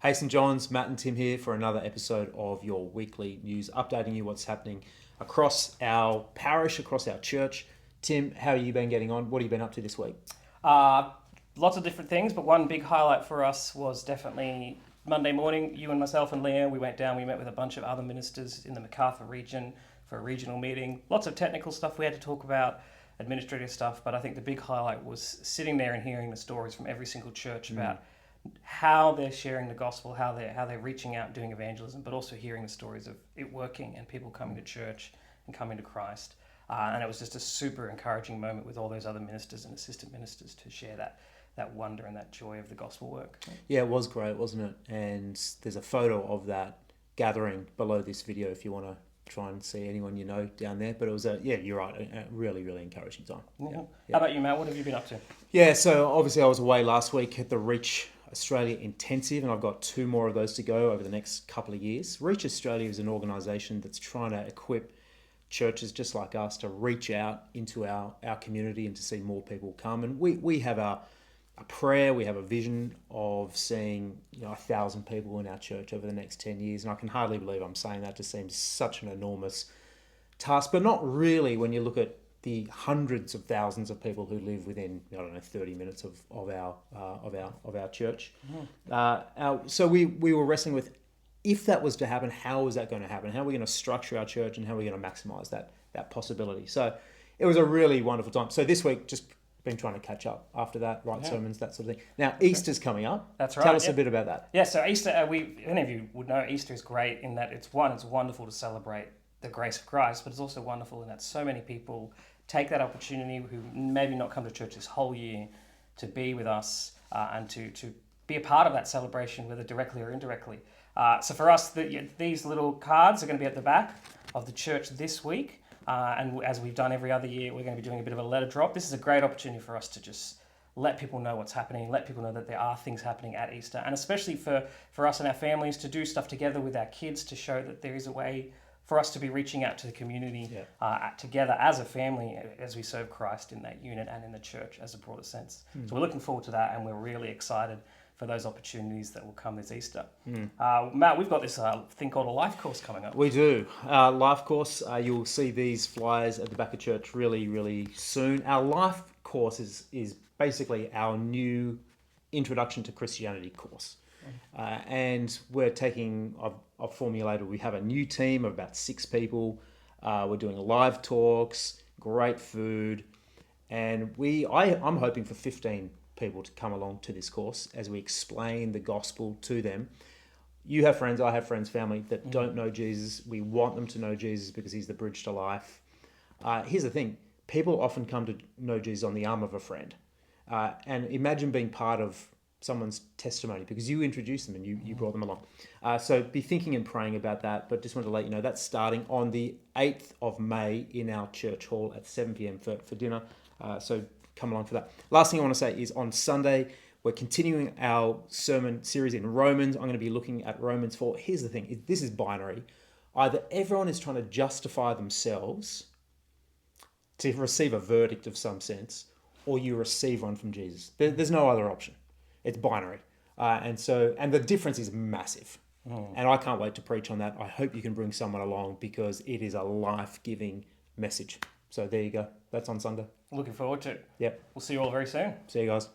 Hey St John's, Matt and Tim here for another episode of your weekly news, updating you what's happening across our parish, across our church. Tim, how have you been getting on? What have you been up to this week? Lots of different things, but one big highlight for us was definitely Monday morning. You and myself and Leah, we went down, we met with a bunch of other ministers in the Macarthur region for a regional meeting. Lots of technical stuff we had to talk about, administrative stuff, but I think the big highlight was sitting there and hearing the stories from every single church about how they're sharing the gospel, how they're reaching out and doing evangelism, but also hearing the stories of it working and people coming to church and coming to Christ. And it was just a super encouraging moment with all those other ministers and assistant ministers to share that wonder and that joy of the gospel work. Yeah, it was great, wasn't it? And there's a photo of that gathering below this video if you want to try and see anyone you know down there. But it was you're right, a really, really encouraging time. Yeah. How about you, Matt? What have you been up to? Yeah, so obviously I was away last week at the Reach Australia Intensive, and I've got 2 more of those to go over the next couple of years. Reach Australia is an organisation that's trying to equip churches just like us to reach out into our community and to see more people come. And we have a prayer, we have a vision of seeing 1,000 people in our church over the next 10 years. And I can hardly believe I'm saying that. It just seems such an enormous task, but not really when you look at the hundreds of thousands of people who live within 30 minutes of our church. So we were wrestling with, if that was to happen, how is that going to happen? How are we going to structure our church and how are we going to maximize that possibility? So it was a really wonderful time. So this week, just been trying to catch up after that, write sermons, that sort of thing. Now, Easter's coming up. That's right. Tell us a bit about that. Yeah, so Easter, any of you would know Easter is great in that it's wonderful to celebrate the grace of Christ, but it's also wonderful in that so many people take that opportunity who maybe not come to church this whole year to be with us and to be a part of that celebration, whether directly or indirectly. So for us, these little cards are going to be at the back of the church this week. And as we've done every other year, we're going to be doing a bit of a letter drop. This is a great opportunity for us to just let people know what's happening, let people know that there are things happening at Easter. And especially for us and our families to do stuff together with our kids to show that there is a way for us to be reaching out to the community together as a family as we serve Christ in that unit and in the church as a broader sense. So we're looking forward to that, and we're really excited for those opportunities that will come this Easter. Matt, we've got this thing called a life course coming up. We do. Life course, you'll see these flyers at the back of church really, really soon. Our life course is basically our new Introduction to Christianity course. And we're taking, I've formulated, we have a new team of about 6 people. We're doing live talks, great food, and I'm hoping for 15 people to come along to this course as we explain the gospel to them. You have friends, I have friends, family that don't know Jesus. We want them to know Jesus because he's the bridge to life. Here's the thing, people often come to know Jesus on the arm of a friend. And imagine being part of someone's testimony because you introduced them and you brought them along. So be thinking and praying about that, but just wanted to let you know that's starting on the 8th of May in our church hall at 7 p.m. for dinner. So come along for that. Last thing I want to say is on Sunday, we're continuing our sermon series in Romans. I'm going to be looking at Romans 4. Here's the thing, this is binary. Either everyone is trying to justify themselves to receive a verdict of some sense, or you receive one from Jesus. There's no other option. It's binary. And the difference is massive. And I can't wait to preach on that. I hope you can bring someone along because it is a life-giving message. So there you go. That's on Sunday. Looking forward to it. Yep. We'll see you all very soon. See you guys.